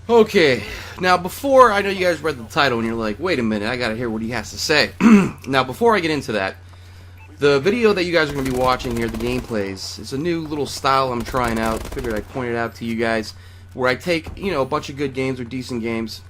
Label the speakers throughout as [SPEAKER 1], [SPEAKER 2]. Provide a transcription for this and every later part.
[SPEAKER 1] Okay, now before, I know you guys read the title and you're like, wait a minute, I gotta hear what he has to say. Now before I get into that, the video that you guys are going to be watching here, the gameplays, it's a new little style I'm trying out. I figured I'd point it out to you guys, where I take, a bunch of good games or decent games,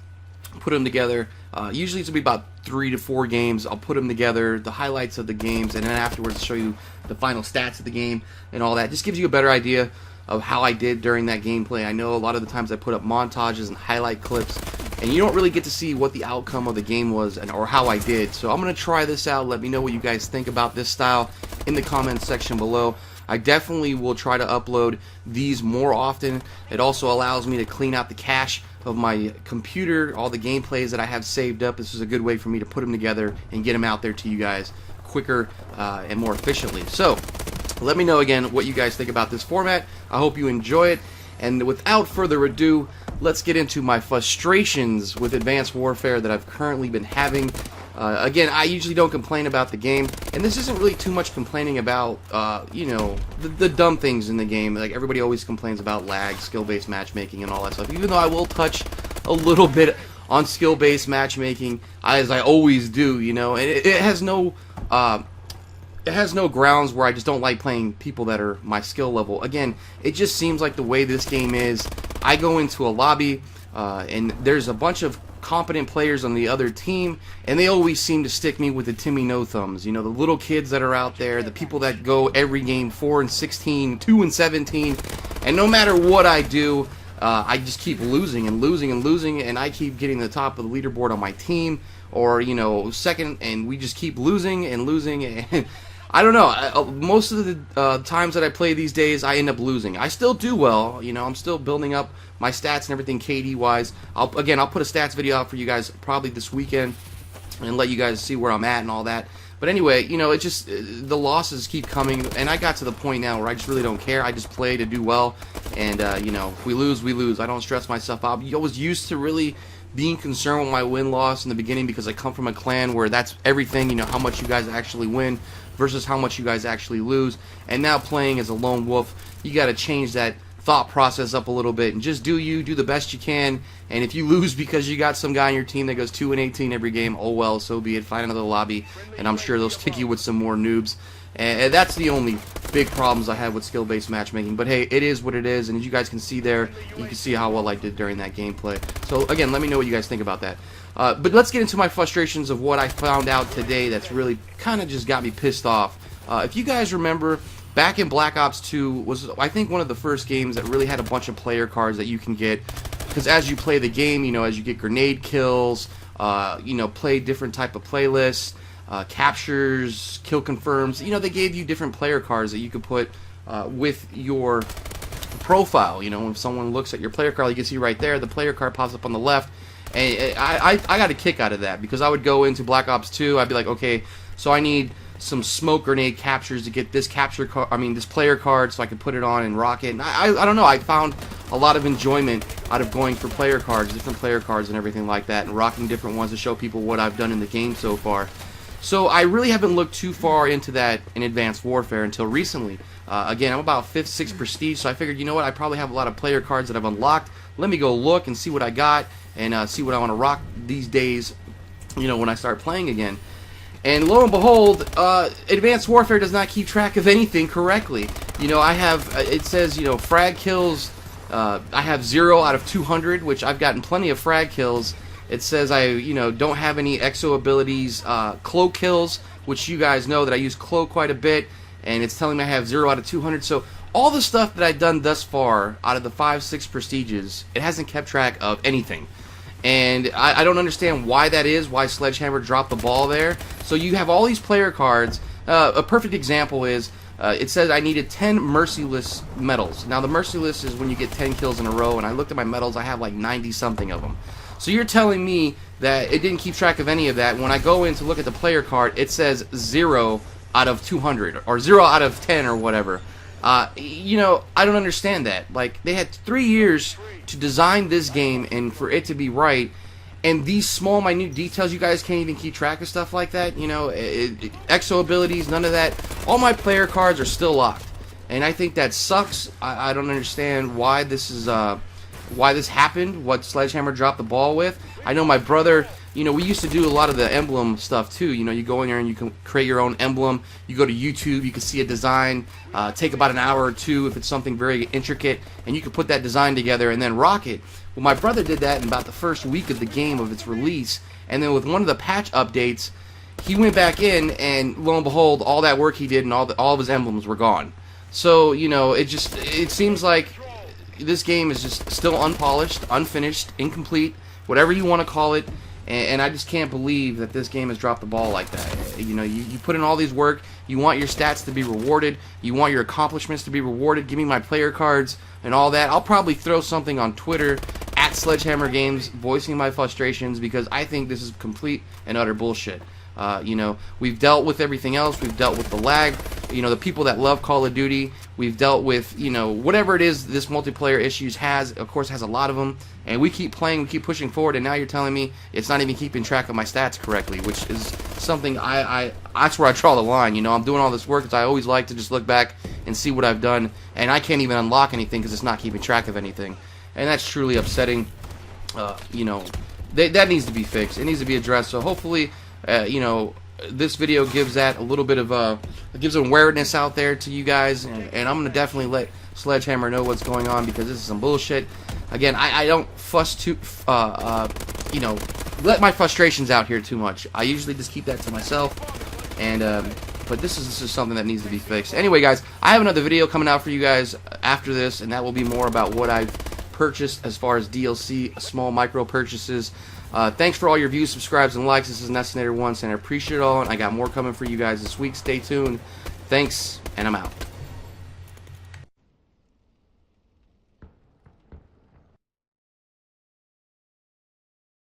[SPEAKER 1] put them together. Usually it's going to be about 3 to 4 games. I'll put them together, the highlights of the games, and then afterwards show you the final stats of the game and all that. Just gives you a better idea of how I did during that gameplay. I know a lot of the times I put up montages and highlight clips, and you don't really get to see what the outcome of the game was or how I did. So I'm going to try this out. Let me know what you guys think about this style in the comments section below. I definitely will try to upload these more often. It also allows me to clean out the cache of my computer, all the gameplays that I have saved up. This is a good way for me to put them together and get them out there to you guys quicker and more efficiently. So let me know again what you guys think about this format. I hope you enjoy it. And without further ado, let's get into my frustrations with Advanced Warfare that I've currently been having. Again, I usually don't complain about the game, and this isn't really too much complaining about, the dumb things in the game. Like, everybody always complains about lag, skill-based matchmaking, and all that stuff. Even though I will touch a little bit on skill-based matchmaking, as I always do, and it has no... It has no grounds where I just don't like playing people that are my skill level. Again, it just seems like the way this game is, I go into a lobby, and there's a bunch of competent players on the other team, and they always seem to stick me with the Timmy No Thumbs. The little kids that are out there, the people that go every game 4 and 16, 2 and 17, and no matter what I do, I just keep losing and losing and losing, and I keep getting the top of the leaderboard on my team, or, second, and we just keep losing and losing, and I don't know. Most of the times that I play these days, I end up losing. I still do well. I'm still building up my stats and everything KD-wise. I'll put a stats video out for you guys probably this weekend and let you guys see where I'm at and all that. But anyway, it just, the losses keep coming, and I got to the point now where I just really don't care. I just play to do well, and, if we lose, we lose. I don't stress myself out. I was used to really being concerned with my win-loss in the beginning because I come from a clan where that's everything, how much you guys actually win versus how much you guys actually lose. And now playing as a lone wolf, you got to change that thought process up a little bit and just do the best you can. And if you lose because you got some guy on your team that goes 2 and 18 every game, oh well, so be it. Find another lobby, and I'm sure they'll stick you with some more noobs. And that's the only big problems I have with skill-based matchmaking. But hey, it is what it is, and as you guys can see there, you can see how well I did during that gameplay. So again, let me know what you guys think about that. But let's get into my frustrations of what I found out today that's really kind of just got me pissed off. If you guys remember, back in Black Ops 2 was, I think, one of the first games that really had a bunch of player cards that you can get. Because as you play the game, as you get grenade kills, play different type of playlists, captures, kill confirms, they gave you different player cards that you could put with your profile. If someone looks at your player card, you can see right there, the player card pops up on the left. And I got a kick out of that, because I would go into Black Ops 2, I'd be like, okay, so I need some smoke grenade captures to get this this player card, so I could put it on and rock it. And I don't know, I found a lot of enjoyment out of going for player cards, different player cards and everything like that, and rocking different ones to show people what I've done in the game so far. So I really haven't looked too far into that in Advanced Warfare until recently. Again, I'm about 5th, 6th prestige, so I figured, I probably have a lot of player cards that I've unlocked. Let me go look and see what I got, and see what I want to rock these days, when I start playing again. And lo and behold, Advanced Warfare does not keep track of anything correctly. I have, it says, frag kills, I have 0 out of 200, which I've gotten plenty of frag kills. It says I, don't have any exo abilities, cloak kills, which you guys know that I use cloak quite a bit, and it's telling me I have 0 out of 200. So all the stuff that I've done thus far out of the 5, 6 prestiges, it hasn't kept track of anything. And I don't understand why that is, why Sledgehammer dropped the ball there. So you have all these player cards. A perfect example is, it says I needed 10 Merciless medals. Now the Merciless is when you get 10 kills in a row, and I looked at my medals, I have like 90-something of them. So you're telling me that it didn't keep track of any of that. When I go in to look at the player card, it says 0 out of 200, or 0 out of 10, or whatever. I don't understand that. Like, they had 3 years to design this game and for it to be right, and these small, minute details, you guys can't even keep track of stuff like that. Exo abilities, none of that. All my player cards are still locked, and I think that sucks. I don't understand why this is why this happened, what Sledgehammer dropped the ball with. I know my brother, you know, we used to do a lot of the emblem stuff too. You know, you go in there and you can create your own emblem. You go to YouTube, you can see a design, take about an hour or two if it's something very intricate, and you can put that design together and then rock it. Well, my brother did that in about the first week of the game of its release, and then with one of the patch updates, he went back in, and lo and behold, all that work he did and all of his emblems were gone. So, you know, it seems like this game is just still unpolished, unfinished, incomplete, whatever you want to call it, and I just can't believe that this game has dropped the ball like that. You know, you put in all these work, you want your stats to be rewarded, you want your accomplishments to be rewarded, give me my player cards and all that. I'll probably throw something on Twitter at Sledgehammer Games voicing my frustrations because I think this is complete and utter bullshit. You know, we've dealt with everything else. We've dealt with the lag. You know, the people that love Call of Duty. We've dealt with, you know, whatever it is this multiplayer issues has. Of course, has a lot of them. And we keep playing, we keep pushing forward. And now you're telling me it's not even keeping track of my stats correctly, which is something that's where I draw the line. You know, I'm doing all this work because I always like to just look back and see what I've done. And I can't even unlock anything because it's not keeping track of anything. And that's truly upsetting. You know, that needs to be fixed. It needs to be addressed. So hopefully, you know, this video gives that a little bit of gives awareness out there to you guys, and I'm gonna definitely let Sledgehammer know what's going on because this is some bullshit. Again, I don't fuss too, you know, let my frustrations out here too much. I usually just keep that to myself, and but this is something that needs to be fixed. Anyway, guys, I have another video coming out for you guys after this, and that will be more about what I've purchased as far as DLC, small micro purchases. Thanks for all your views, subscribes, and likes. This is NESSINATOR1, and I appreciate it all, and I got more coming for you guys this week. Stay tuned. Thanks, and I'm out.